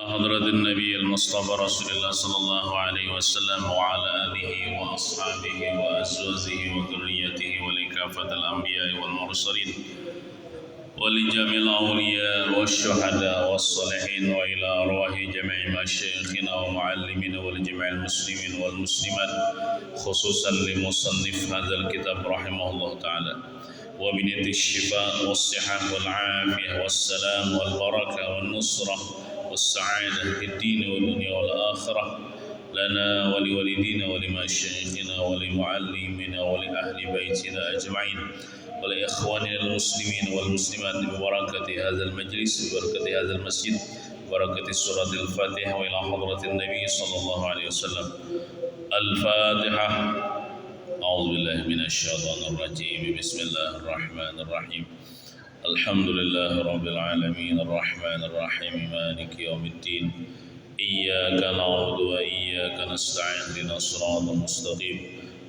حضرة النبي المصطفى رسول الله صلى الله عليه وسلم وعلى آله وأصحابه وأزواجه وذريته ولكافة الأنبياء والمرسلين ولجميع الأولياء والشهداء والصالحين وإلى أرواح جميع مشايخنا ومعلمين ولجميع المسلمين والمسلمات خصوصا لمصنف هذا الكتاب رحمه الله تعالى وبنية الشفاء والصحة والعافية والسلام والبركة والنصرة والسعادة في الدين والدنيا والآخرة لنا ولوالدينا ولمشايخنا ولمعلمينا ولأهل بيتنا أجمعين ولإخواننا المسلمين والمسلمات ببركة هذا المجلس ببركة هذا المسجد ببركة سورة الفاتحة وإلى حضرة النبي صلى الله عليه وسلم. الفاتحة. أعوذ بالله من الشيطان الرجيم. بسم الله الرحمن الرحيم. الحمد لله رب العالمين الرحمن الرحيم مالك يوم الدين إياك نعبد وإياك نستعين اهدنا الصراط المستقيم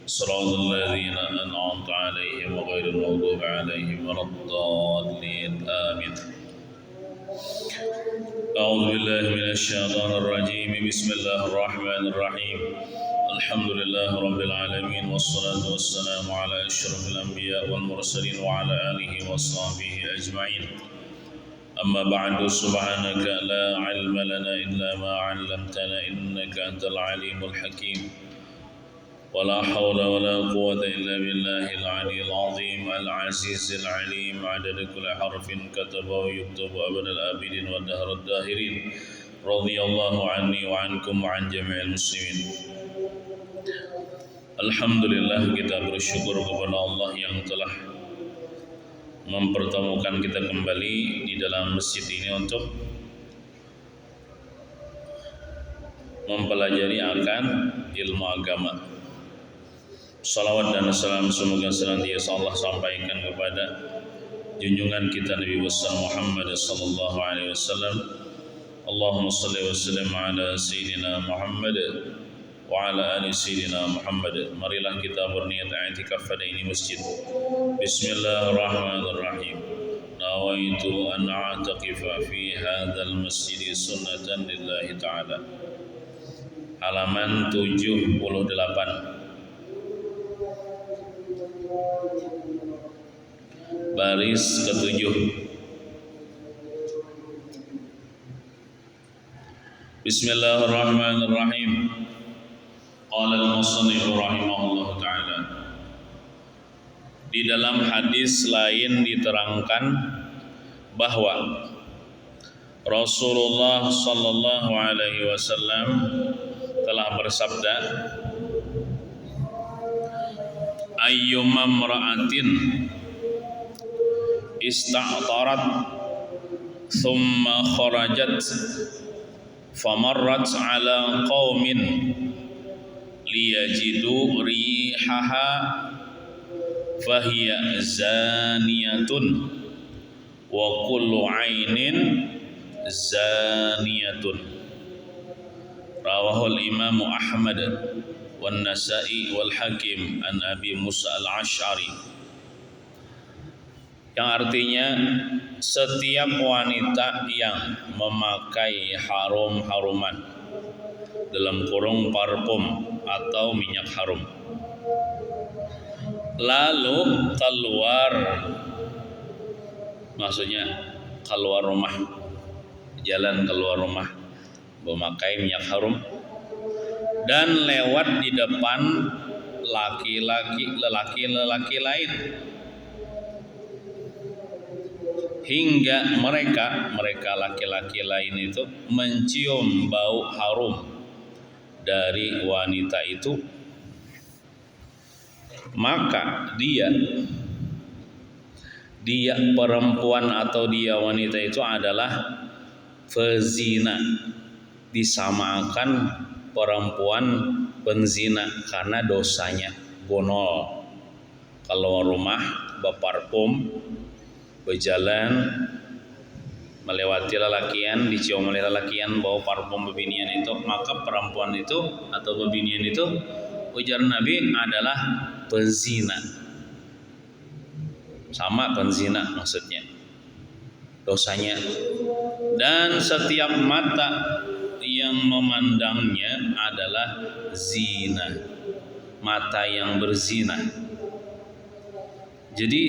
صراط الذين أنعمت عليهم غير المغضوب عليهم ولا الضالين آمين. أعوذ بالله من الشيطان الرجيم. بسم الله الرحمن الرحيم. الحمد لله رب العالمين والصلاة والسلام على أشرف الأنبياء والمرسلين وعلى آله وصحبه أجمعين. أما بعد سبحانك لا علم لنا إلا ما علمتنا إنك أنت العليم الحكيم ولا حول ولا قوة إلا بالله العلي العظيم العزيز العليم عدد كل حرف كتبه ويكتب أبد الآبدين والدهر الداهرين رضي الله عني وعنكم وعن جميع المسلمين. Alhamdulillah, kita bersyukur kepada Allah yang telah mempertemukan kita kembali di dalam masjid ini untuk mempelajari akan ilmu agama. Salawat dan salam semoga senantiasa Allah sampaikan kepada junjungan kita Nabi besar Muhammad sallallahu alaihi wasallam. Allahumma shalli wa sallim ala sayyidina Muhammad wa ala ali sayyidina Muhammad. Marilah kita berniat i'tikaf pada ini masjid. Bismillahirrahmanirrahim. Nawaitu an a'taqifa fi hadzal masjid sunnatan lillahi ta'ala. Halaman 78. Baris ke-7. Bismillahirrahmanirrahim. Qala al-musannif rahimahullah ta'ala. Di dalam hadis lain diterangkan bahwa Rasulullah sallallahu alaihi wasallam telah bersabda, ayyuma imra'atin ista'tarat thumma kharajat famarrat ala qaumin liyajidu rihaha fahiya zaniyatun wa kullu ainin zaniyatun. Rawahul Imam Ahmad wan Nasa'i wal Hakim an Abi Musa al-Ash'ari, yang artinya setiap wanita yang memakai harum-haruman dalam kurung parfum atau minyak harum lalu keluar, maksudnya keluar rumah, jalan keluar rumah memakai minyak harum dan lewat di depan lelaki lain hingga mereka laki-laki lain itu mencium bau harum dari wanita itu, maka dia perempuan atau dia wanita itu adalah pezina, disamakan perempuan penzina karena dosanya gonol keluar rumah berparfum, berjalan melewati lelakian, dicium oleh lelakian bau parfum bebinian itu, maka perempuan itu atau bebinian itu ujar Nabi adalah penzina, sama penzina maksudnya. dosanya. Dan setiap mata yang memandangnya adalah zina, mata yang berzina. Jadi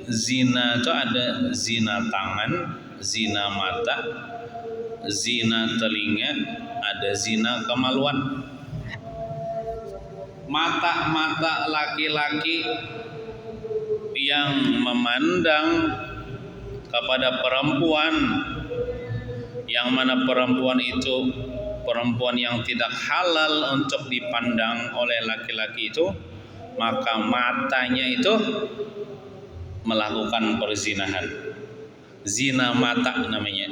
zina itu ada zina tangan, zina mata, zina telinga, ada zina kemaluan. Mata-mata laki-laki yang memandang kepada perempuan, yang mana perempuan itu perempuan yang tidak halal untuk dipandang oleh laki-laki itu, maka matanya itu melakukan perzinahan. Zina mata namanya.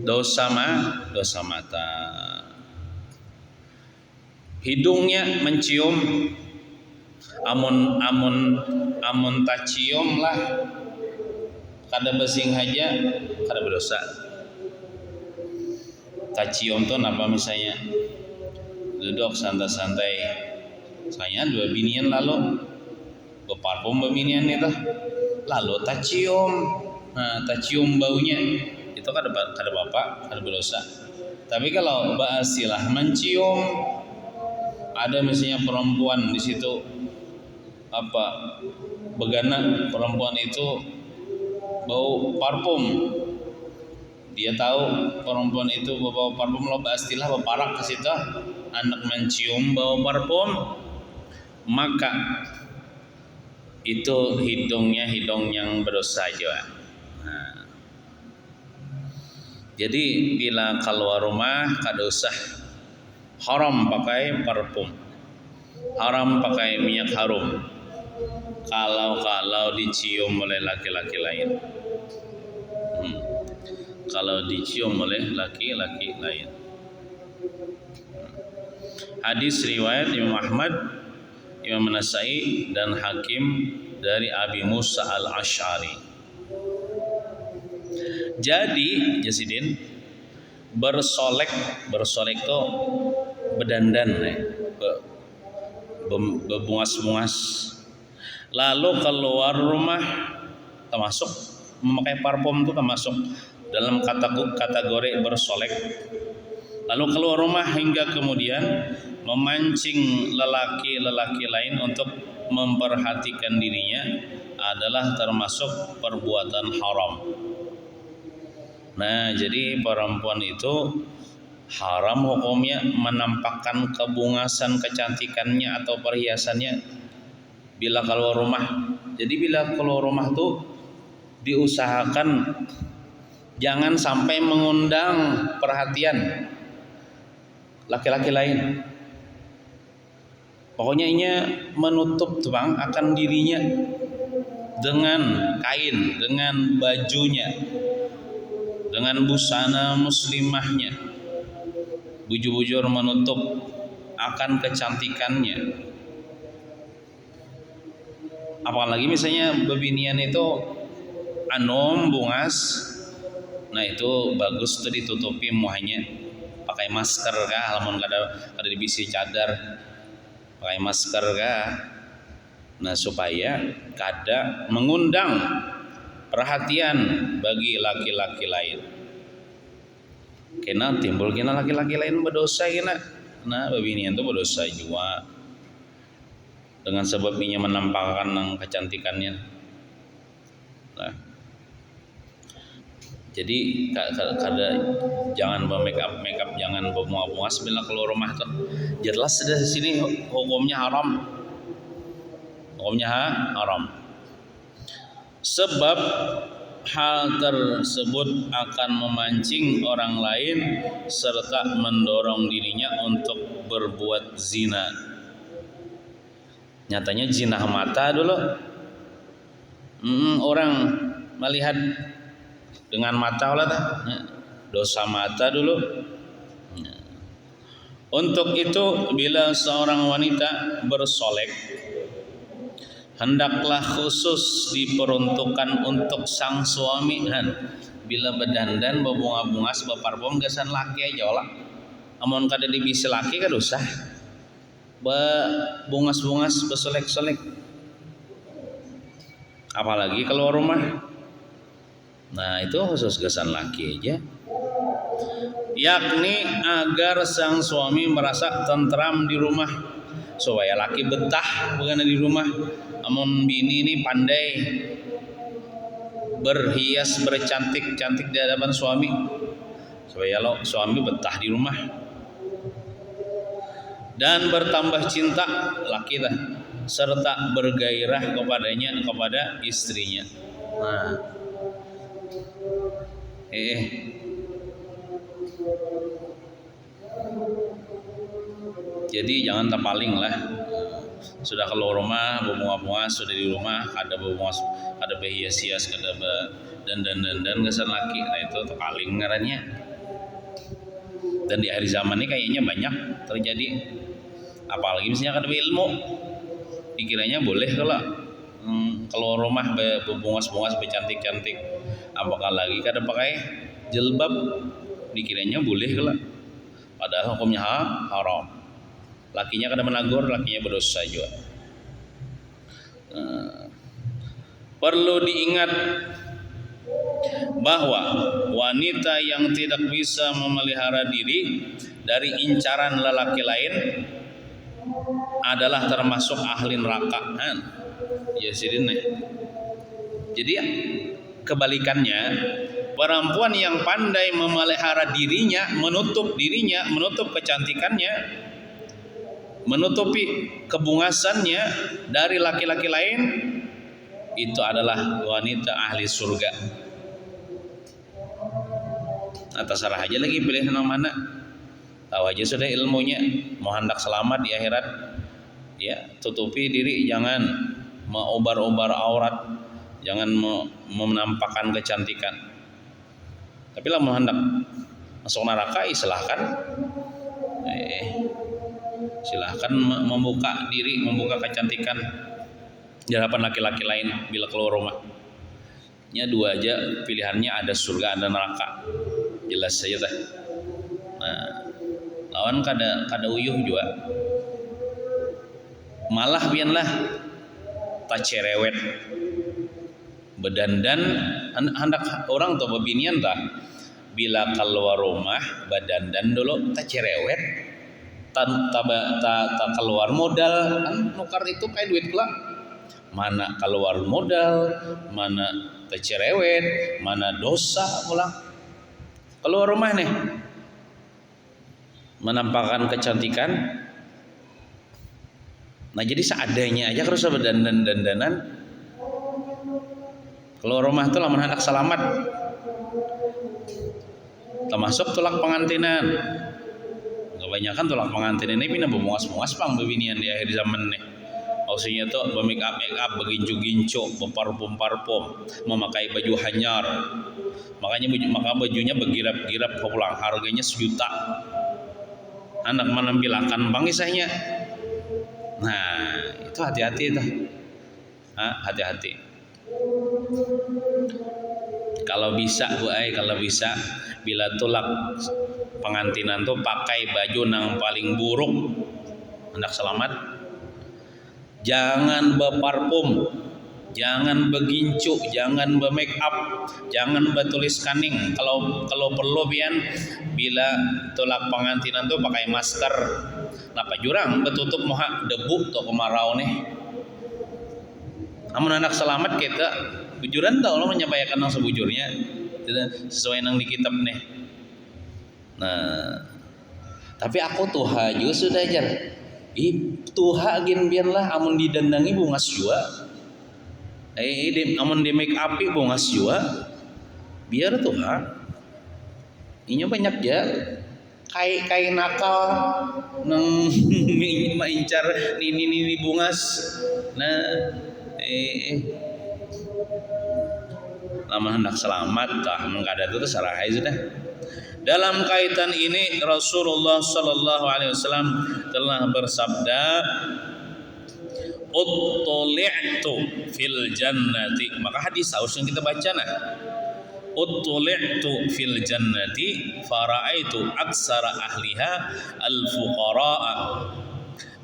Dosa mata. Hidungnya mencium, amun tak cium lah kada besing aja kada berdosa. Tak cium tuh apa misalnya duduk santai-santai, saya dua binian lalu beparfum bebinian itu lalu tak cium, nah tak cium baunya itu kada bapak kada berdosa. Tapi kalau basilah mencium, ada misalnya perempuan di situ apa begana, perempuan itu bau parfum, dia tahu perempuan itu bau parfum, lo pastilah beparak ke situ, anak mencium bau parfum, maka itu hidung yang berdosa juga. Nah, jadi bila keluar rumah kada usah haram pakai parfum, haram pakai minyak harum kalau dicium oleh laki-laki lain. Kalau dicium oleh laki-laki lain. Hadis riwayat Imam Ahmad, Imam Nasai dan Hakim dari Abi Musa al-Ash'ari. Jadi Jasidin bersolek itu berdandan, berbungas-bungas, lalu keluar rumah, termasuk memakai parfum itu termasuk dalam kategori bersolek. Lalu keluar rumah hingga kemudian memancing lelaki-lelaki lain untuk memperhatikan dirinya adalah termasuk perbuatan haram. Nah, jadi perempuan itu haram hukumnya menampakkan kebungasan, kecantikannya atau perhiasannya bila keluar rumah. Jadi bila keluar rumah tuh diusahakan jangan sampai mengundang perhatian laki-laki lain. Pokoknya ini menutup tuh bang akan dirinya dengan kain, dengan bajunya, dengan busana muslimahnya, bujur-bujur menutup akan kecantikannya. Apalagi misalnya bebinian itu anom bungas, nah itu bagus tuh ditutupi muahnya, pakai masker kah, lamun kada dibisi cadar, pakai masker kah, nah supaya kada mengundang perhatian bagi laki-laki lain. Kena timbul kena laki-laki lain berdosa kena, nah bebinian itu berdosa juga dengan sebab ini menampakkan kecantikannya. Nah, jadi kada jangan make up jangan bunga-bunga bila keluar rumah tuh. Jelas dari sini hukumnya haram. Hukumnya haram. Sebab hal tersebut akan memancing orang lain serta mendorong dirinya untuk berbuat zina. Nyatanya zina mata dulu. Orang melihat dengan mata lah, dosa mata dulu. Untuk itu bila seorang wanita bersolek, hendaklah khusus diperuntukkan untuk sang suami. Bila berdandan, berbunga-bungas, berparfum gasan laki aja lah. Amun kada dibisi laki kada usah bungas-bungas, bersolek-solek. Apalagi keluar rumah. Nah itu khusus kesan laki aja, yakni agar sang suami merasa tentram di rumah, supaya laki betah bukan di rumah. Amun bini ini pandai berhias bercantik-cantik di hadapan suami, supaya lo suami betah di rumah dan bertambah cinta laki lah, serta bergairah kepadanya, kepada istrinya. Nah, jadi jangan terpaling lah. Sudah keluar rumah, bunga-bunga sudah di rumah, ada bunga, ada berhias-hias, ada dan kesan laki. Nah itu terpaling ngarannya. Dan di akhir zaman ini kayaknya banyak terjadi. Apalagi misalnya kada ilmu, dikiranya boleh kalau keluar rumah berbungas-bungas bercantik-cantik. Apakah lagi kada pakai jilbab, dikiranya boleh kalau. Padahal hukumnya haram. Lakinya kada menegur, lakinya berdosa juga. Perlu diingat bahwa wanita yang tidak bisa memelihara diri dari incaran lelaki lain adalah termasuk ahli neraka. Ya sidin. Jadi kebalikannya, perempuan yang pandai memelihara dirinya, menutup kecantikannya, menutupi kebungasannya dari laki-laki lain, itu adalah wanita ahli surga. Nah, terserah aja lagi pilih yang mana. Tahu aja sudah ilmunya, mau hendak selamat di akhirat, ya tutupi diri, jangan mengobar-obar aurat, jangan menampakkan kecantikan. Tapi lah mau hendak masuk neraka, silahkan. Silahkan membuka diri, membuka kecantikan di hadapan laki-laki lain bila keluar rumah. Ya dua aja pilihannya, ada surga ada neraka, jelas saja teh. Nah, lawan kada uyuh juga, malah bianlah tak cerewet bedandan hendak orang tuh bebinian tah, bila keluar rumah badandan dulu tak cerewet. Tak keluar modal kan, nukar itu kayak duit kelak. Mana keluar modal, mana tercerewet, mana dosa pulang. Keluar rumah nih, menampakkan kecantikan. Nah jadi seadanya aja terus dandanan. Keluar rumah tuh lamun hendak selamat, termasuk tulak pengantinan. Kebanyakan tulak pengantin ini pindah bermungas-mungas pang bebinian di akhir zaman nih. Maksudnya tuh make up, begincu-gincu, parfum, memakai baju hanyar. Maka bajunya bergirap-girap pulang, harganya 1 juta. Anak menampilkan bang isahnya. Nah, itu hati-hati itu. Hati-hati. Kalau bisa bila tulak pengantinan tuh pakai baju nang paling buruk hendak selamat, jangan berparfum, jangan begincu, jangan bermake up, jangan bertulis kaning. Kalau perlu pian bila tulak pengantinan tuh pakai masker. Napa jurang betutup muka debu atau kemarau nih. Amun anak selamat kita bujuran tau lo menyampaikan yang sebujurnya, sesuai nang di kitab nih. Nah, tapi aku tuh haju sudah aja. Tuha gin biarlah amun didandangi bungas jua. Amun di make up bungas jua. Biar tuha. Inya banyak ya. Kai nakal nang maincar nini bungas. Nah, lama hendak selamat tah mengkada itu terserah aja sudah. Dalam kaitan ini Rasulullah sallallahu alaihi wasallam telah bersabda, "Uttuli'tu fil jannati." Maka hadis harus yang kita baca nah. "Uttuli'tu fil jannati fara'aitu aksara ahliha al-fuqara'a.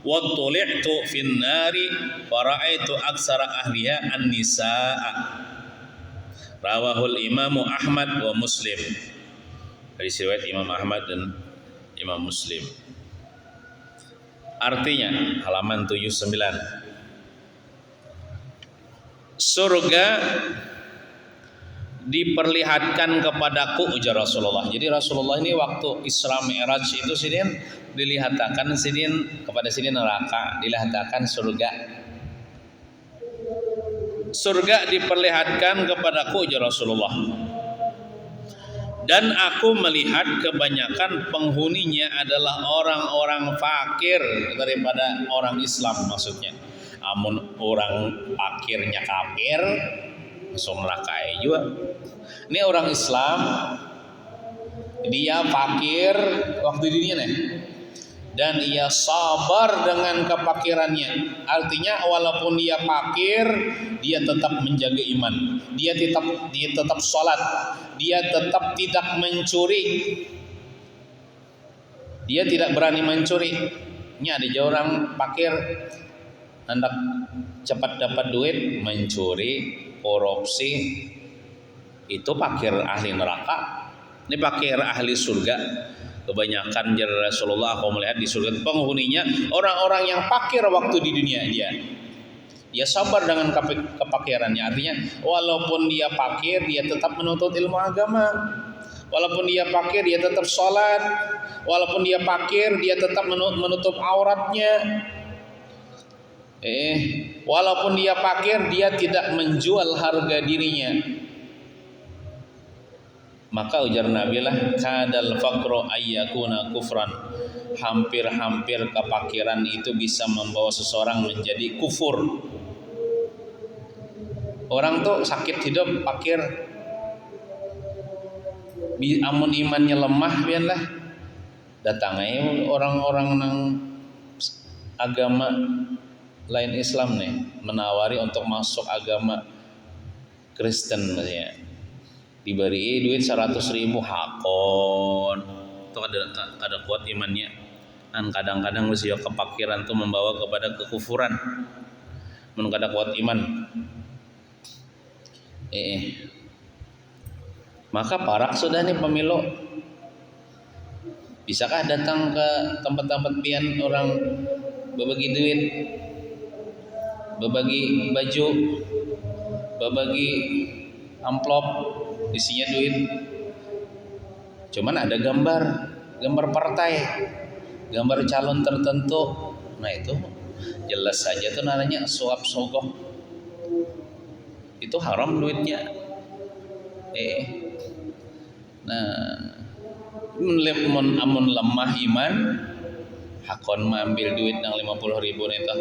Wattuli'tu fin nari fara'aitu aksara ahliha an-nisa'a." Rawahul Imamu Ahmad wa Muslim. Hadis riwayat Imam Ahmad dan Imam Muslim. Artinya halaman 79. Surga diperlihatkan kepadaku, ujar Rasulullah. Jadi Rasulullah ini waktu Isra Mi'raj itu sidin dilihatkan sidin kepada sidin neraka, dilihatkan surga. Surga diperlihatkan kepadaku, ujar Rasulullah. Dan aku melihat kebanyakan penghuninya adalah orang-orang fakir daripada orang Islam maksudnya. Amun orang fakirnya kafir, masuk neraka juga. Ini orang Islam, dia fakir waktu di dunia nih, dan ia sabar dengan kefakirannya. Artinya walaupun dia fakir, dia tetap menjaga iman. Dia tetap sholat. Dia tetap tidak mencuri. Dia tidak berani mencuri. Ini ada orang fakir, hendak cepat dapat duit, mencuri, korupsi. Itu fakir ahli neraka. Ini fakir ahli surga. Kebanyakan jadi Rasulullah, aku melihat di surga penghuninya orang-orang yang fakir waktu di dunia dia sabar dengan kefakirannya. Artinya walaupun dia fakir, dia tetap menuntut ilmu agama. Walaupun dia fakir, dia tetap sholat. Walaupun dia fakir, dia tetap menutup auratnya. Walaupun dia fakir, dia tidak menjual harga dirinya. Maka ujar Nabi lah, kadal faqru ayyakuna kufran. Hampir-hampir kefakiran itu bisa membawa seseorang menjadi kufur. Orang tuh sakit hidup fakir, amun imannya lemah biarlah datangnya orang-orang nang agama lain Islam nih menawari untuk masuk agama Kristen misalnya. Diberi duit 100.000 hakon, itu ada kuat imannya. Dan kadang-kadang usia kefakiran itu membawa kepada kekufuran. Men kada kuat iman. Maka parak sudah nih pemilu. Bisakah datang ke tempat-tempat pian orang berbagi duit, berbagi baju, berbagi amplop, isinya duit. Cuman ada gambar partai, gambar calon tertentu. Nah itu jelas saja tuh namanya suap sogok. Itu haram duitnya. Nah, amun lemah iman, hakon mengambil duit nang 50.000 itu,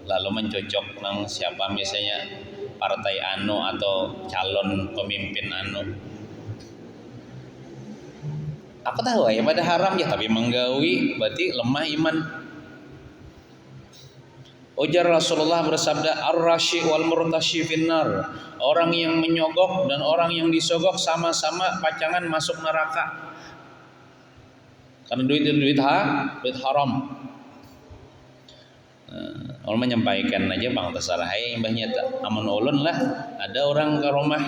lalu mencocok nang siapa misalnya partai anu atau calon pemimpin anu. Aku tahu ya pada haram ya, tapi menggawi berarti lemah iman. Ujar Rasulullah bersabda, ar-rashi wal murtashi finnar. Orang yang menyogok dan orang yang disogok sama-sama pacangan masuk neraka. Karena duit haram. Orang menyampaikan aja bang terserah yang mbahnya aman ulun lah. Ada orang ke rumah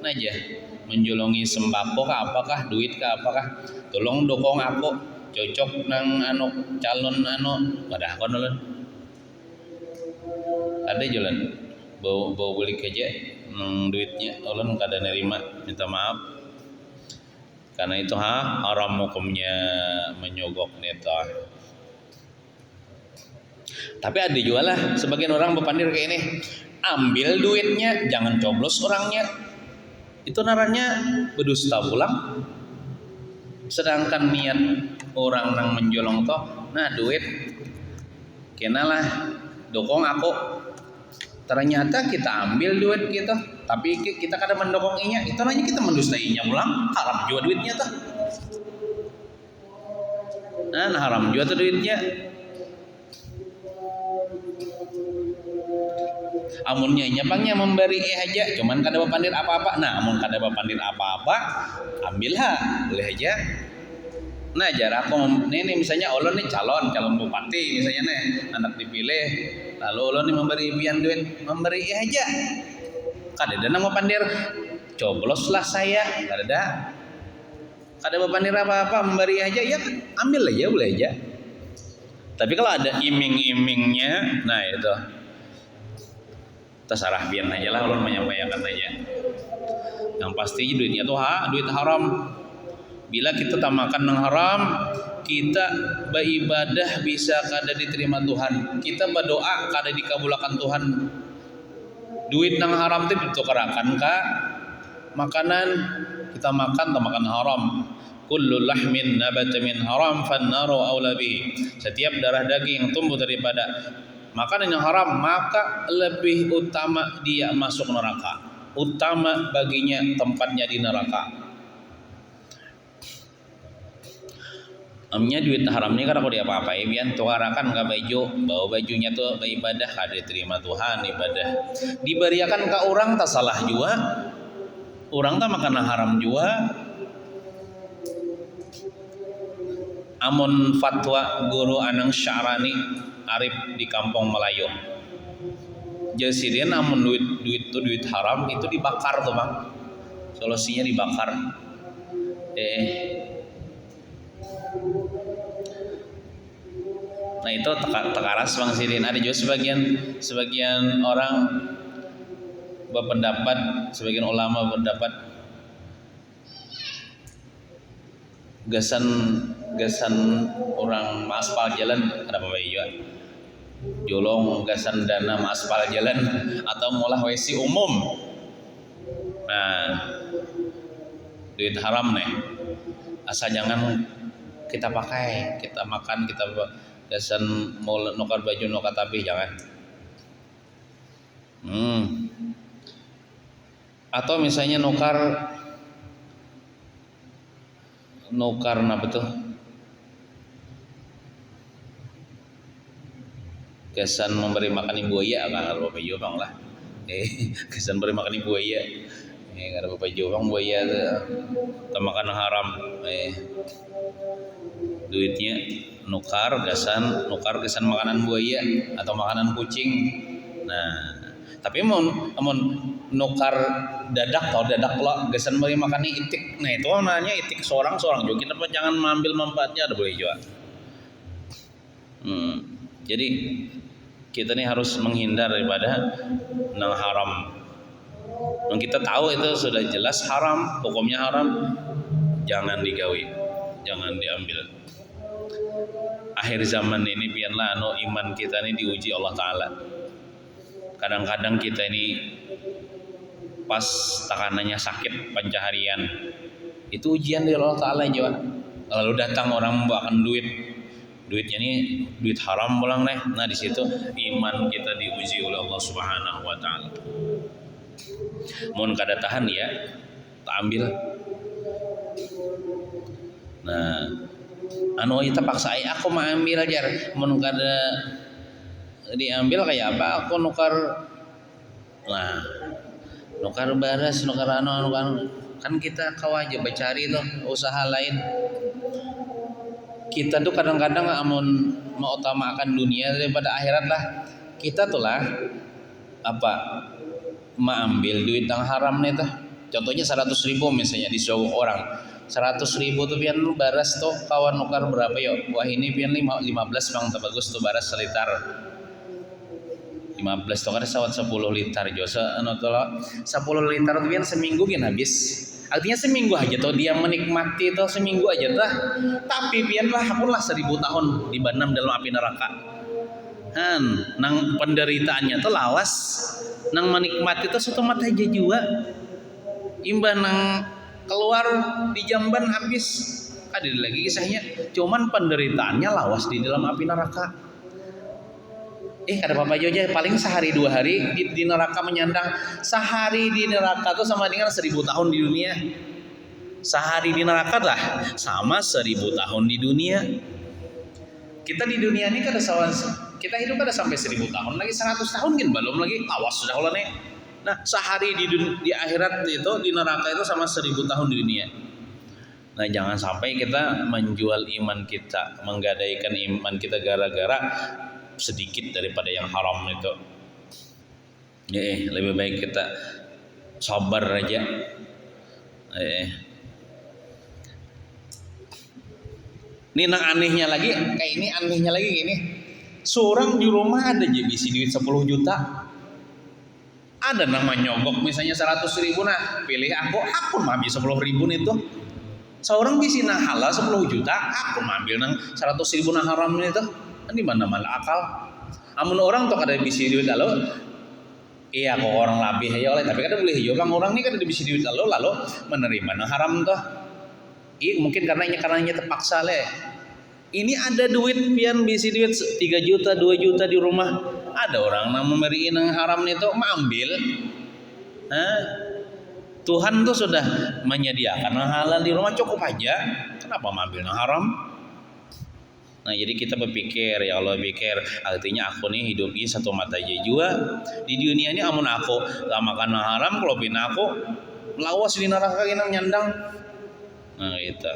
aja menjulungi sembako kah apakah duit kah apakah, tolong dokong aku cocok nang anu calon anu pada kon ulun. Ada jalan bau beli aja duitnya ulun kada nerima, minta maaf. Karena itu haram hukumnya menyogok neta. Tapi ada juga lah sebagian orang berpandir kayak ini, ambil duitnya jangan coblos orangnya. Itu naranya berdusta pulang. Sedangkan niat orang nang menjolong toh, nah duit kenalah dokong aku. Ternyata kita ambil duit kita, tapi kita kadang mendokonginya. Itu namanya kita mendustainya pulang, haram juga duitnya tuh. Nah haram juga tuh duitnya. Amunnya nyapangnya memberi aja, cuman kada bapandir apa-apa. Nah, amun kada bapandir apa-apa, ambillah, boleh aja. Nah, jarak aku nih misalnya ulun nih calon bupati misalnya nih, anak dipilih, lalu ulun nih memberi pian duit, memberi aja. Kada ada nang bapandir. cobloslah saya, ada beban apa-apa memberi aja ya, ambil aja boleh aja. Tapi kalau ada iming-imingnya, nah itu terserah biar aja lah ulun menyampaikan aja. Yang pasti duitnya tuh duit haram. Bila kita tak makan yang haram, kita beribadah bisa kada diterima Tuhan. Kita berdoa kada dikabulkan Tuhan. Duit yang haram itu ditukarakan ka makanan, kita makan tak makan haram. Kullu lahmin nabata min haram fannaru aula bihi. Setiap darah daging yang tumbuh daripada makanan yang haram, maka lebih utama dia masuk neraka. Utama baginya tempatnya di neraka. Amnya duit haram ini karena kalau dia apa-apain biar tukarakan ke baju, bawa bajunya tuh beribadah kada diterima Tuhan ibadah. Diberiakan ke orang tak salah juga. Orang tak makan haram juga. Amun fatwa guru Anang Syarani Arif di Kampung Melayu. Jasirin amun duit haram itu dibakar tuh bang. Solusinya dibakar. Nah itu tekaras bang Sirin. Ada juga sebagian orang berpendapat, sebagian ulama berpendapat gasan orang aspal jalan ada apa ya? Jolong gasan dana aspal jalan atau mulah WC umum. Nah duit haram nih. Asal jangan kita pakai, kita makan, kita gasan mau nukar baju nukar tapi jangan. Atau misalnya nukar apa tuh? Kesan memberi makan ibu buaya kan ada bapak bang lah. Kesan beri makan ibu buaya. Ada bapak bang buaya tuh makan haram. Duitnya nukar kesan makanan buaya atau makanan kucing. Nah, tapi mau nukar dadak lo gesan beri makan itik. Nah itu namanya itik seorang juga. Kita jangan mengambil manfaatnya ada boleh juga. Jadi kita nih harus menghindar daripada yang haram. Yang kita tahu itu sudah jelas haram, hukumnya haram, jangan digawi, jangan diambil. Akhir zaman ini biarlah iman kita ini diuji Allah Ta'ala. Kadang-kadang kita ini pas tekanannya sakit pencaharian itu ujian dari Allah Ta'ala juga. Lalu datang orang membawakan duitnya ini duit haram pulang nih. Nah di situ iman kita diuji oleh Allah Subhanahu Wa Ta'ala. Mohon kada tahan ya, tak ambil. Nah kita paksa aku mau ambil aja. Mohon kada diambil kayak apa? Aku nukar. Nah nukar baras, nukar kan kita kau aja bercari tuh usaha lain. Kita tuh kadang-kadang amun mau utamakan dunia daripada akhirat lah. Kita tuh lah mengambil duit yang haram nih tuh. Contohnya 100.000 misalnya disuruh orang. 100.000 tuh pian lu baras tuh kawan nukar berapa yuk? Wah ini pian 15 bang bagus tuh baras selitar. 15 tuh kan sawat 10 liter josa 10 liter tuh pian seminggu pian habis. Artinya seminggu aja tuh dia menikmati tuh seminggu aja dah. Tapi pian lah aku lah 1000 tahun dibanam dalam api neraka. Nang penderitaannya tuh lawas, nang menikmati tuh satu mata aja juga. Imbah nang keluar di jamban habis. Ada lagi kisahnya. Cuman penderitaannya lawas di dalam api neraka. Ada apa aja paling sehari 2 hari di neraka menyandang. Sehari di neraka tuh sama dengan 1000 tahun di dunia. Sehari di neraka lah sama 1000 tahun di dunia. Kita di dunia ini kada kita hidup kada sampai 1000 tahun lagi 100 tahun kan belum lagi awas sudah ulah nih. Nah sehari di akhirat itu di neraka itu sama 1000 tahun di dunia. Nah jangan sampai kita menjual iman kita, menggadaikan iman kita gara-gara sedikit daripada yang haram itu. Lebih baik kita sabar aja. Ini nang anehnya lagi, kayak ini anehnya lagi gini. Seorang di rumah ada aja bisi duit 10 juta. Ada nama nyogok misalnya 100.000, nah pilih aku mah ambil 10.000 itu. Seorang bisi nah halal 10 juta, aku ambil nang 100.000 nah haram itu. Di mana malah akal. Amun orang tuh kada bisi duit lalu, iya kok orang labih ya oleh, tapi kada boleh hijau bang orang ini kada bisi duit lalu menerima nah haram tuh. Iya mungkin karena terpaksa leh. Ini ada duit pian bisi duit 3 juta 2 juta di rumah. Ada orang yang memberi yang haram itu mengambil. Tuhan tuh sudah menyediakan yang halal di rumah cukup aja. Kenapa mengambil yang haram? Nah jadi kita berpikir ya Allah pikir artinya aku nih hidup ini satu mata aja jua di dunia ini amun aku gak makan yang haram kalau pina aku lawas di neraka ini nyandang. Nah itu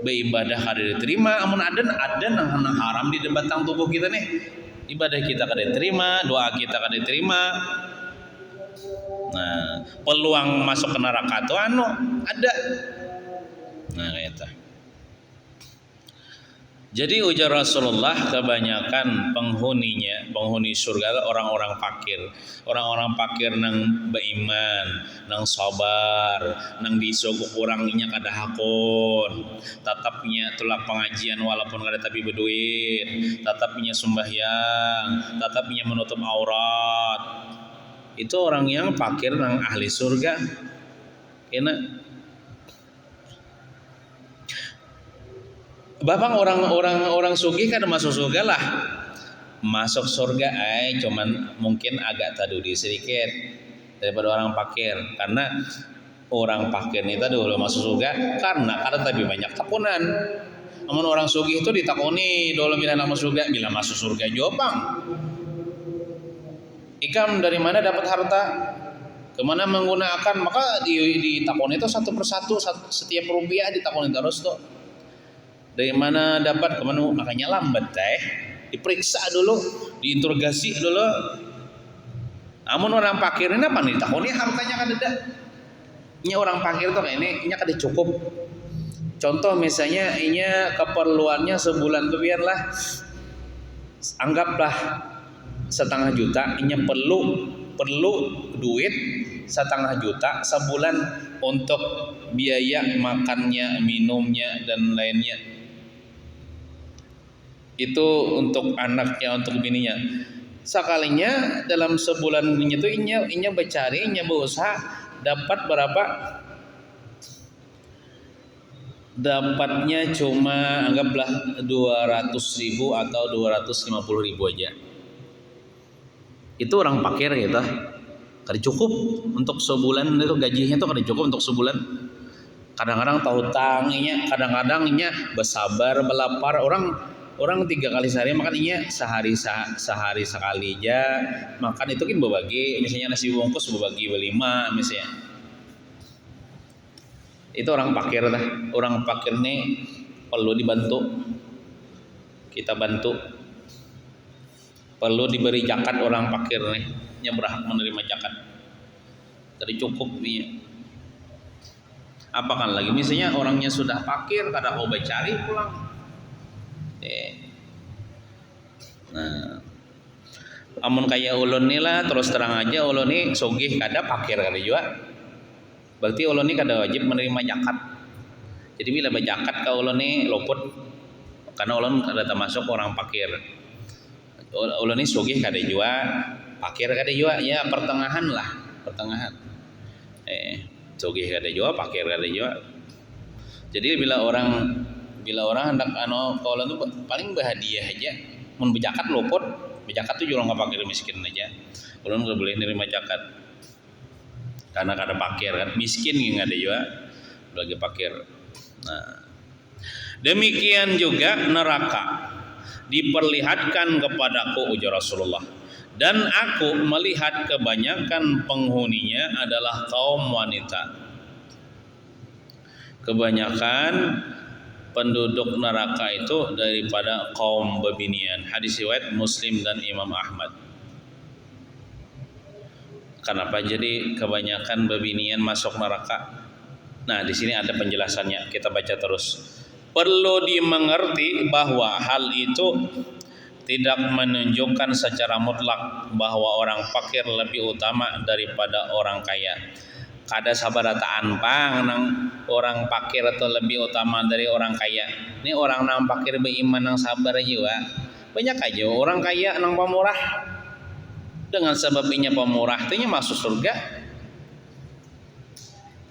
beribadah kada diterima amun ada nang haram di batang tubuh kita nih, ibadah kita kada diterima, doa kita kada diterima. Nah peluang masuk ke neraka tuh ada. Nah itu jadi ujar Rasulullah kebanyakan penghuni surga orang-orang fakir nang beriman, nang sabar, nang disogok orangnya kada hakun, tatapnya tulak pengajian walaupun kada tapi berduit, tatapnya sembahyang, tatapnya menutup aurat. Itu orang yang fakir nang ahli surga. Kena Bapak orang sugih kan masuk surga lah. Masuk surga cuman mungkin agak tadudi sedikit daripada orang fakir. Karena orang fakir ini tadi dulu masuk surga karena kada tapi banyak takunan. Namun orang sugih itu ditakuni dulu bila masuk surga jawabang. Ikam dari mana dapat harta? Kemana menggunakan? Maka ditakuni itu satu persatu setiap rupiah ditakuni terus tuh. Dari mana dapat kemana makanya lambat diperiksa dulu, diinterogasi dulu. Namun orang fakir ini apa nih takutnya hartanya kan ada. Ini orang fakir tuh ini kada cukup. Contoh misalnya ini keperluannya sebulan tuh biarlah anggaplah 1,5 juta, ini perlu duit 1,5 juta sebulan untuk biaya makannya, minumnya dan lainnya. Itu untuk anaknya, untuk bininya. Sekalinya dalam sebulan itu inya bercari, inya berusaha dapat berapa? Dapatnya cuma anggaplah 200.000 atau 250.000 aja. Itu orang fakir gitu. Kada cukup untuk sebulan itu gajinya tuh kada cukup untuk sebulan. Kadang-kadang tahu tanginya, kadang-kadang inya bersabar, belapar orang 3 kali sehari makan inya sehari sekali aja makan itu kan berbagi misalnya nasi bungkus berbagi berlima misalnya itu orang fakir nih perlu dibantu kita bantu perlu diberi zakat orang fakir nih yang berhak menerima zakat tadi cukup nih apakan lagi misalnya orangnya sudah fakir kada mau cari pulang. Nah, amun kayak ulun ni lah terus terang aja ulun ni sugih kada fakir kada juga. Berarti ulun ni kada wajib menerima zakat. Jadi bila berzakat ka ulun ni luput karena ulun kada termasuk orang fakir. Ulun ni sugih kada juga, fakir kada juga ya pertengahan lah, pertengahan. Sugih kada juga, fakir kada juga. Jadi bila orang hendak kalau itu paling berhadiah aja mun berzakat luput berzakat tuh juga nggak fakir miskin aja kalau nggak boleh nerima zakat karena kada fakir kan miskin nggak ada juga lagi fakir. Nah demikian juga neraka diperlihatkan kepadaku ujar Rasulullah dan aku melihat kebanyakan penghuninya adalah kaum wanita. Kebanyakan penduduk neraka itu daripada kaum bebinian. Hadis riwayat Muslim dan Imam Ahmad. Kenapa jadi kebanyakan bebinian masuk neraka? Nah, di sini ada penjelasannya. Kita baca terus. Perlu dimengerti bahwa hal itu tidak menunjukkan secara mutlak bahwa orang fakir lebih utama daripada orang kaya. Kada sabarataan pang nang orang fakir atau lebih utama dari orang kaya. Ini orang nang fakir beriman nang sabar juga. Banyak aja orang kaya nang pemurah. Dengan sebabnya pemurah itu masuk surga.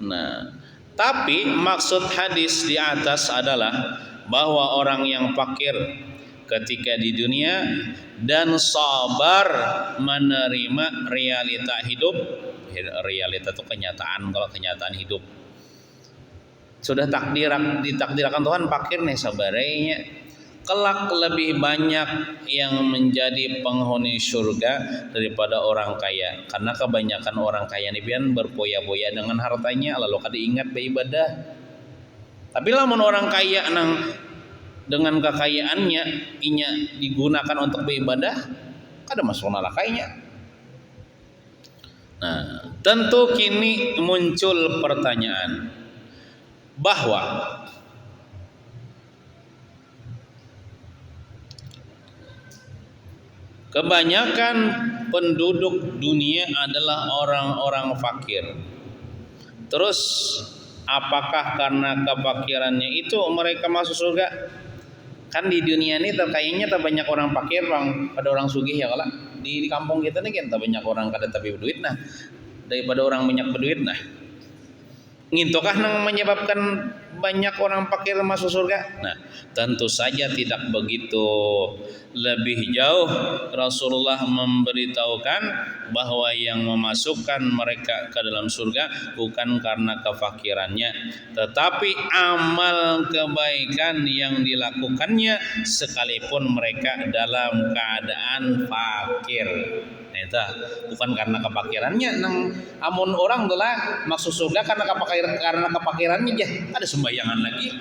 Nah, tapi maksud hadis di atas adalah bahwa orang yang fakir ketika di dunia dan sabar menerima realita hidup. Realita itu kenyataan, kalau kenyataan hidup sudah ditakdirkan Tuhan fakir nih sabarnya, kelak lebih banyak yang menjadi penghuni surga daripada orang kaya. Karena kebanyakan orang kaya ini pian berpoya-poya dengan hartanya lalu kada ingat beribadah. Tapi lamun orang kaya nang dengan kekayaannya inya digunakan untuk beribadah, kada masuk nerakanya. Nah, tentu kini muncul pertanyaan bahwa kebanyakan penduduk dunia adalah orang-orang fakir. Terus apakah karena kefakirannya itu mereka masuk surga? Kan di dunia ini terkayaknya terbanyak orang fakir, pada orang sugih ya kalau di kampung kita nih kan terbanyak orang kada tapi berduit nah daripada orang banyak berduit nah. Ngintokah nang menyebabkan banyak orang fakir masuk surga? Nah, tentu saja tidak begitu. Lebih jauh Rasulullah memberitahukan bahwa yang memasukkan mereka ke dalam surga bukan karena kefakirannya, tetapi amal kebaikan yang dilakukannya sekalipun mereka dalam keadaan fakir. Nah, bukan karena kefakirannya nang amun orang telah masuk surga karena kefakirannya aja. Ada sembayangan lagi.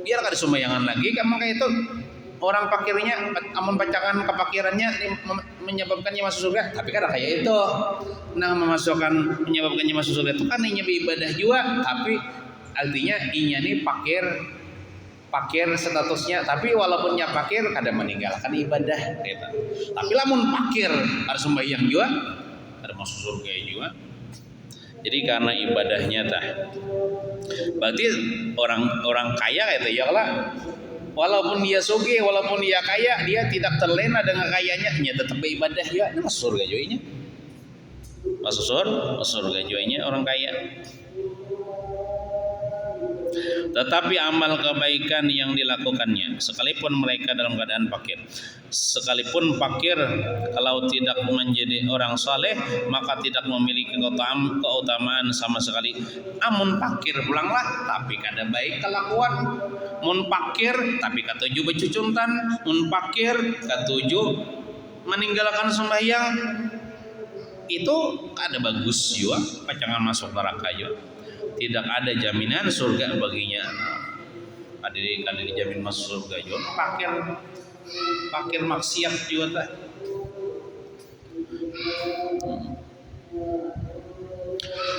Biar ada sembayangan lagi kamu kayak itu. Orang fakirnya amun bacakan kefakirannya menyebabkannya masuk surga, tapi kan kayak itu. Nah, menyebabkannya masuk surga itu kan inya beribadah juga, tapi artinya inya nih fakir statusnya, tapi walaupun nya fakir kada meninggalkan ibadah gitu. Tapi lamun fakir ada sembahyang juga, ada masuk surga juga. Jadi karena ibadahnya tah. Berarti orang kaya gitu ya lah. Walaupun dia sugih, walaupun dia kaya, dia tidak terlena dengan kayanya, dia tetap beribadah juga. Ini masuk surga juga. Masuk surga juga orang kaya. Tetapi amal kebaikan yang dilakukannya sekalipun mereka dalam keadaan fakir, sekalipun fakir kalau tidak menjadi orang saleh maka tidak memiliki keutamaan sama sekali. Amun fakir pulanglah tapi kada baik kelakuan. Mun fakir tapi katuju becucuntan, mun fakir katuju meninggalkan sembahyang, itu kada bagus juga, pacangan masuk neraka juga. Tidak ada jaminan surga baginya. Kada dijamin masuk surga juga. Fakir maksiat juga tah.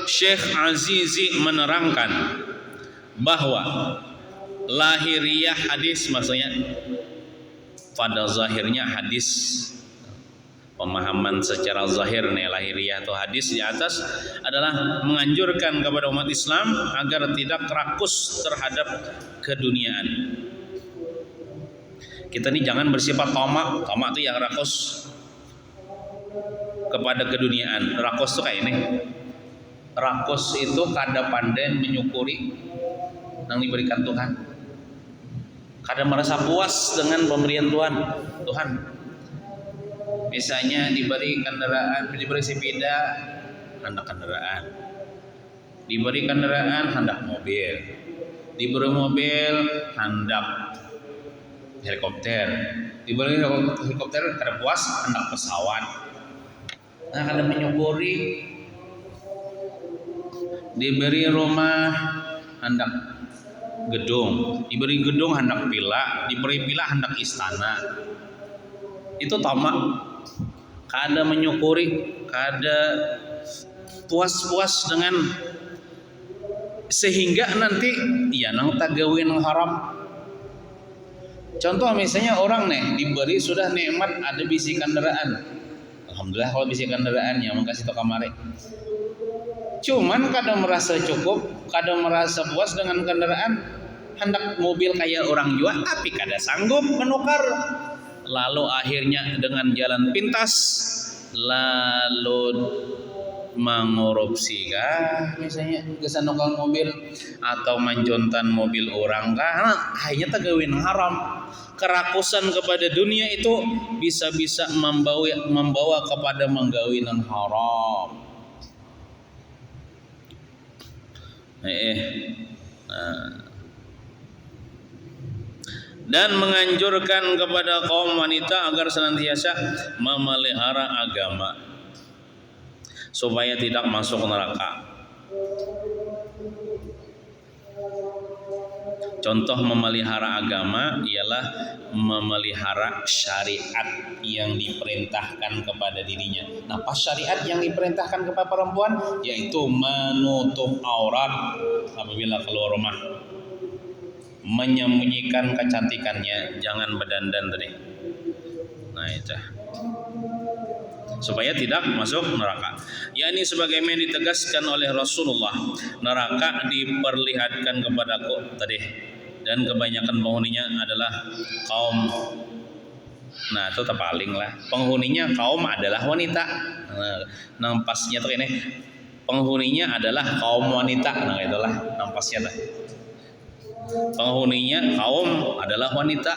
Syekh Azizi menerangkan bahwa lahiriah hadis, maksudnya pada zahirnya hadis, pemahaman secara zahir nih lahiriah atau hadis di atas adalah menganjurkan kepada umat Islam agar tidak rakus terhadap keduniaan. Kita ini jangan bersifat tamak itu yang rakus kepada keduniaan. Rakus itu kayak ini. Rakus itu kada pandai menyukuri yang diberikan Tuhan. Kada merasa puas dengan pemberian Tuhan. Misalnya diberi kendaraan, diberi sepeda, hendak kendaraan. Diberi kendaraan, hendak mobil. Diberi mobil, hendak helikopter. Diberi helikopter, kada puas, hendak pesawat. Nah, kada menyukuri. Diberi rumah, hendak gedung. Diberi gedung, hendak villa. Diberi villa, hendak istana. Itu tamak. Kada menyukuri, kada puas-puas dengan sehingga nanti ya nang tagawin yang haram. Contoh misalnya orang diberi sudah nikmat ada bisi kendaraan, alhamdulillah kalau bisi kendaraannya makasih toko kamari. Cuman kadang merasa cukup, kadang merasa puas dengan kendaraan, hendak mobil kayak orang jua, tapi kada sanggup menukar. Lalu akhirnya dengan jalan pintas, lalu mengorupsi kah misalnya kesanukal mobil atau manjontan mobil orang kah, akhirnya tagawin haram. Kerakusan kepada dunia itu bisa-bisa membawa kepada menggawin yang haram. Dan menganjurkan kepada kaum wanita agar senantiasa memelihara agama supaya tidak masuk neraka. Contoh memelihara agama ialah memelihara syariat yang diperintahkan kepada dirinya. Nah, pas syariat yang diperintahkan kepada perempuan yaitu menutup aurat apabila keluar rumah, menyembunyikan kecantikannya, jangan berdandan tadi. Nah, itu supaya tidak masuk neraka. Yakni sebagaimana ditegaskan oleh Rasulullah, neraka diperlihatkan kepadaku tadi, dan kebanyakan penghuninya adalah kaum. Nah, itu terpaling lah. Penghuninya kaum adalah wanita. Nah, pasnya tuh ini penghuninya adalah kaum wanita. Nah, itulah nampasnya tuh. Penghuninya kaum adalah wanita.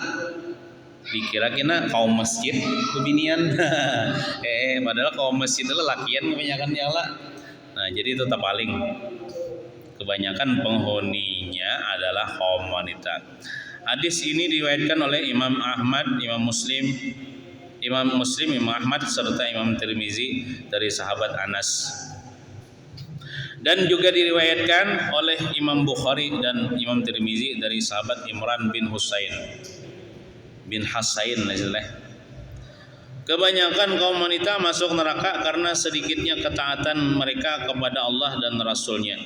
Dikira-kira kaum masjid kebinian. Padahal kaum masjid itu lakian kebanyakan nyala. Nah, jadi itu terpaling. Kebanyakan penghuninya adalah kaum wanita. Hadis ini diriwayatkan oleh Imam Ahmad, Imam Muslim, Imam Ahmad serta Imam Tirmizi dari sahabat Anas. Dan juga diriwayatkan oleh Imam Bukhari dan Imam Tirmizi dari sahabat Imran bin Husain bin Hasain. Kebanyakan kaum wanita masuk neraka karena sedikitnya ketaatan mereka kepada Allah dan Rasulnya.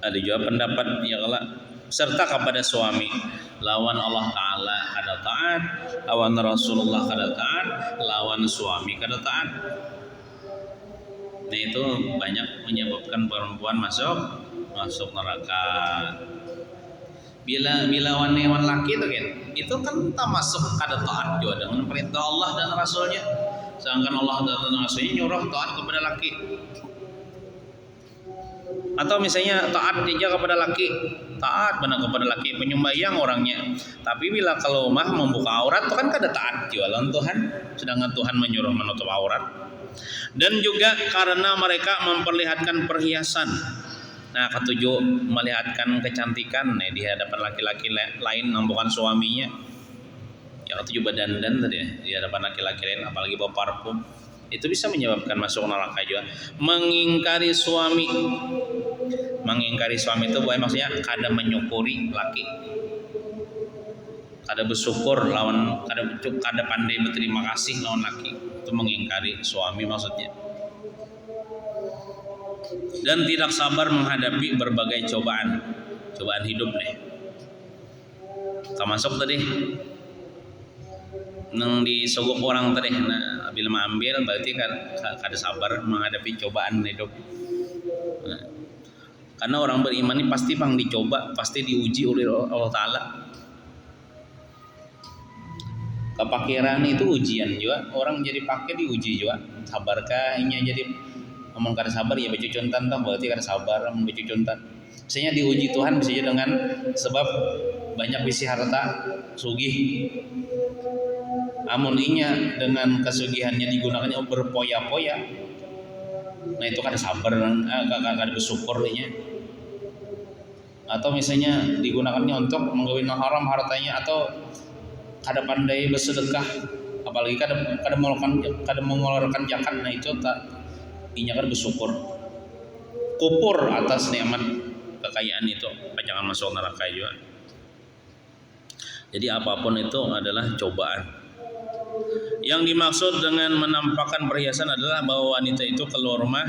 Ada juga pendapat ya kalau serta kepada suami, lawan Allah Ta'ala kada taat, lawan Rasulullah kada taat, lawan suami kada taat. Nah, itu banyak menyebabkan perempuan masuk neraka. Bila wan laki itu kan tak masuk kada taat juga dengan perintah Allah dan Rasulnya. Sedangkan Allah dan Rasulnya nyuruh taat kepada laki. Atau misalnya taat dia kepada laki, taat benar kepada laki, penyembayang orangnya. Tapi bila kalau mah membuka aurat itu kan kada taat jualan Tuhan, sedangkan Tuhan menyuruh menutup aurat. Dan juga karena mereka memperlihatkan perhiasan. Nah, ketujuh melihatkan kecantikan di hadapan laki-laki lain bukan suaminya. Yang ketujuh berdandan tadi di hadapan laki-laki lain, apalagi bawa parfum. Itu bisa menyebabkan masuk neraka juga. Mengingkari suami itu maksudnya kada menyukuri laki, kada bersyukur lawan, kada pandai berterima kasih lawan laki, itu mengingkari suami maksudnya. Dan tidak sabar menghadapi berbagai cobaan hidup nih. Termasuk tadi nang disogok orang tadi, nah bila mengambil berarti kada sabar menghadapi cobaan hidup. Nah, karena orang beriman ini pasti dicoba, pasti diuji oleh Allah Ta'ala. Kepakiran itu ujian juga, orang jadi pakir diuji juga. Sabarkah ini jadi ngomong kada sabar ya becucuntan toh, berarti kada sabar membecucuntan. Misalnya diuji Tuhan bisa dengan sebab banyak bisi harta sugih. Amun inya dengan kesugihannya digunakannya berpoya-poya, nah itu kada sabar, kada bersyukur inya. Atau misalnya digunakannya untuk menggawin haram hartanya, atau kada pandai bersedekah, apalagi kada mengeluarkan zakat, nah itu tak inya kada bersyukur, kupur atas nikmat kekayaan itu, jangan masuk neraka juga. Jadi apapun itu adalah cobaan. Yang dimaksud dengan menampakkan perhiasan adalah bahwa wanita itu keluar rumah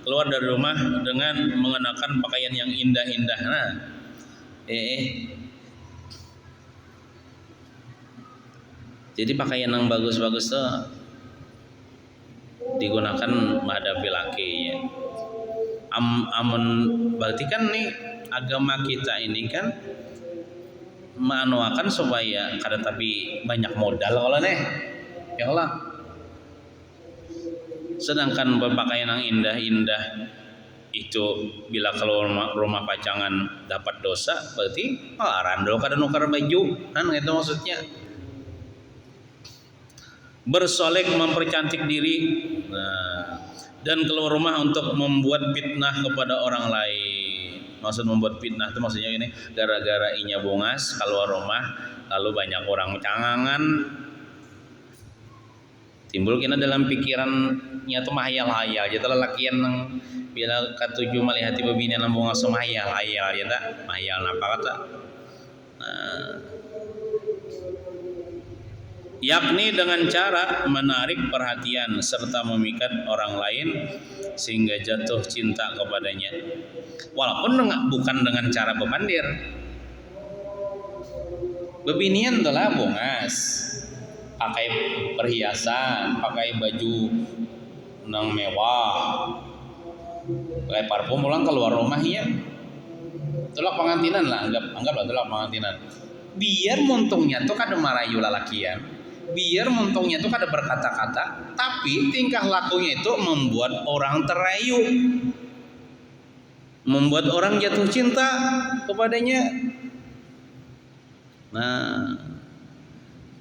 keluar dari rumah dengan mengenakan pakaian yang indah-indah. Nah, jadi pakaian yang bagus-bagus tuh digunakan menghadapi laki ya. Amun berarti kan nih agama kita ini kan manuakan supaya kada tapi banyak modal kalau nih ya Allah. Sedangkan berpakaian yang indah-indah itu bila keluar rumah pacangan dapat dosa, berarti randol kada nukar baju kan itu maksudnya. Bersolek mempercantik diri, dan keluar rumah untuk membuat fitnah kepada orang lain. Maksud membuat fitnah itu maksudnya ini, gara-gara inya bungas keluar rumah lalu banyak orang cangangan, timbul kena dalam pikirannya tuh mahayal-hayal. Jadi lelakian yang bila katuju melihat bebini yang bungas mahayal-hayal ya tak mahayal apa kata. Yakni dengan cara menarik perhatian serta memikat orang lain sehingga jatuh cinta kepadanya, walaupun bukan dengan cara bepandir. Bebinian telah bungas, pakai perhiasan, pakai baju nang mewah, pakai parfum, pulang keluar rumahnya itulah pengantinan lah, anggaplah itulah pengantinan. Biar montongnya tuh kada marayu lalakian, biar montongnya tuh kada berkata-kata, tapi tingkah lakunya itu membuat orang terayu, membuat orang jatuh cinta kepadanya. Nah,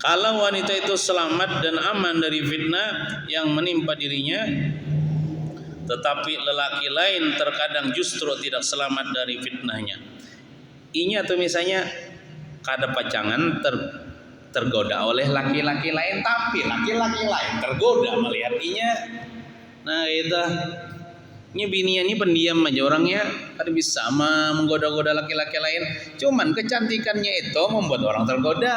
kalau wanita itu selamat dan aman dari fitnah yang menimpa dirinya, tetapi lelaki lain terkadang justru tidak selamat dari fitnahnya. Inya tuh misalnya kada pacangan tergoda oleh laki-laki lain, tapi laki-laki lain tergoda melihat inya. Nah itu ini bininya ini pendiam aja orangnya, kada bisa menggoda-goda laki-laki lain. Cuman kecantikannya itu membuat orang tergoda.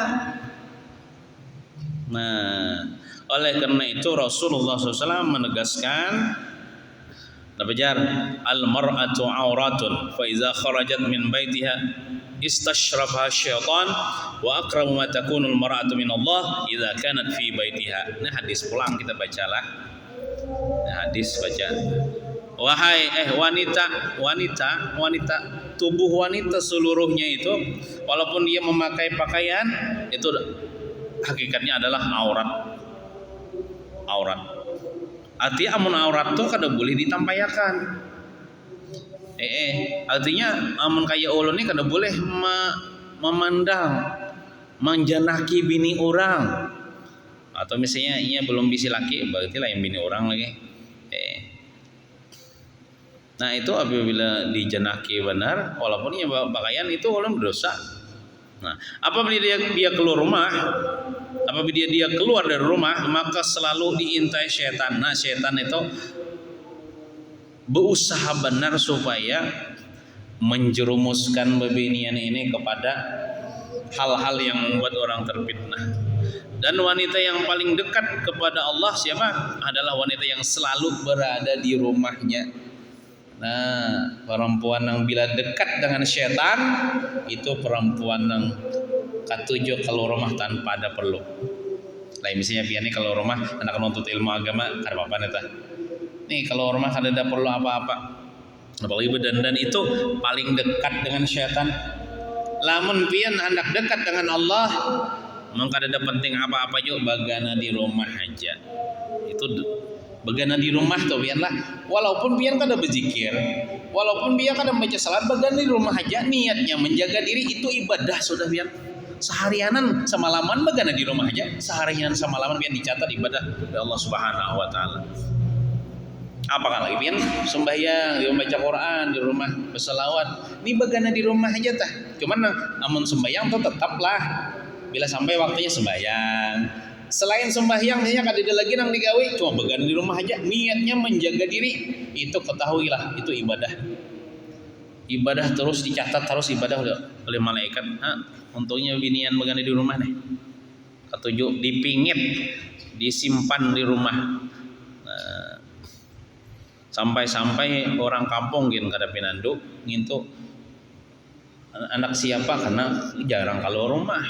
Nah, oleh karena itu Rasulullah SAW menegaskan, al-mar'atu auratun fa iza kharajat min baitiha istashrafaha syaitan wa akramu ma takunu al-mar'atu min Allah idza kanat fi baitiha. Nah hadis pulang kita bacalah. Nah, hadis baca. Wahai wanita, tubuh wanita seluruhnya itu walaupun dia memakai pakaian itu hakikatnya adalah aurat. Artinya amun aurat tuh kada boleh ditampayakan. Artinya amun kaya ulun ni kada boleh memandang, menjanaki bini orang. Atau misalnya inya belum bisi laki, berarti lah yang bini orang lagi. Nah itu apabila dijanaki benar, walaupun ia pakaian itu ulun berdosa. Nah, apabila dia keluar rumah, apabila dia keluar dari rumah, maka selalu diintai setan. Nah, setan itu berusaha benar supaya menjerumuskan bebinian ini kepada hal-hal yang membuat orang terfitnah. Dan wanita yang paling dekat kepada Allah siapa? Adalah wanita yang selalu berada di rumahnya. Nah, perempuan yang bila dekat dengan setan itu perempuan yang katujuh keluar rumah tanpa ada perlu. Lain misalnya pian ini kalau rumah anak menuntut ilmu agama kada apa-apa neta. Nih kalau rumah kada ada perlu apa-apa. Apalagi berdandan itu paling dekat dengan setan. Lamun pian hendak dekat dengan Allah, maka kada ada penting apa-apa juga bagana di rumah aja. Itu bagana di rumah tuh biarlah, walaupun pian kada berzikir, walaupun pian kada membaca salat, bagana di rumah aja niatnya menjaga diri itu ibadah sudah pian. Seharianan semalaman bagana di rumah aja, seharianan semalaman pian dicatat ibadah oleh Allah Subhanahu wa taala. Apakah lagi pian sembahyang, dia membaca Quran di rumah, berselawat, ini bagana di rumah aja tah. Cuman amun sembahyang tuh tetaplah bila sampai waktunya sembahyang. Selain sembahyang hanya kada lagi nang digawe, cuma began di rumah aja, niatnya menjaga diri, itu ketahuilah itu ibadah terus dicatat, terus ibadah oleh malaikat. Untungnya binian began di rumah nih, ketujuh dipingit, disimpan di rumah. Sampai-sampai orang kampung gin kada pinanduk ngintu anak siapa karena jarang keluar rumah.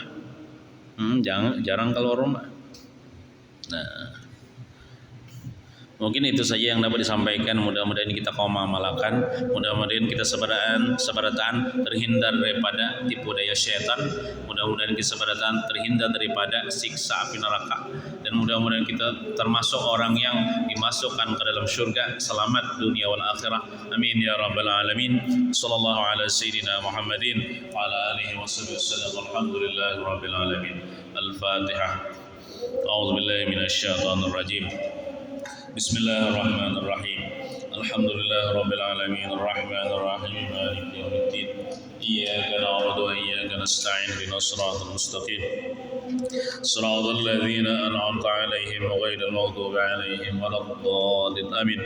Jarang keluar rumah. Nah, mungkin itu saja yang dapat disampaikan. Mudah-mudahan kita kaum amalkan. Mudah-mudahan kita sebaratan terhindar daripada tipu daya syaitan. Mudah-mudahan kita sebaratan terhindar daripada siksa api neraka. Dan mudah-mudahan kita termasuk orang yang dimasukkan ke dalam syurga selamat dunia wal akhirah. Amin ya rabbal alamin. Sallallahu ala sayyidina Muhammadin wa ala alihi wasallam. Alhamdulillahi rabbil alamin. Al-Fatihah. A'udzu billahi minasyaitonir rajim. بسم الله الرحمن الرحيم الحمد لله رب العالمين الرحمن الرحيم مالك يوم الدين إياك نعبد وإياك نستعين اهدنا الصراط المستقيم صراط الذين أنعمت عليهم غير المغضوب عليهم ولا الضالين آمين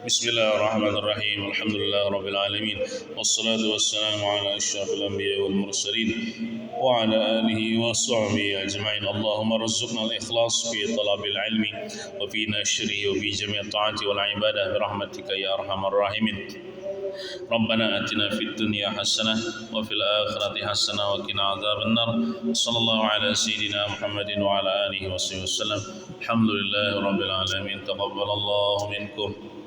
بسم الله الرحمن الرحيم الحمد لله رب العالمين والصلاة والسلام على أشرف الأنبياء والمرسلين وعلى آله وصحبه أجمعين اللهم ارزقنا الإخلاص في طلب العلم وفي نشره وفي جميع الطاعات والعبادة برحمتك يا أرحم الراحمين ربنا آتنا في الدنيا حسنة وفي الآخرة حسنة وقنا عذاب النار صلى الله على سيدنا محمد وعلى آله وصحبه وسلم الحمد لله رب العالمين تقبل الله منكم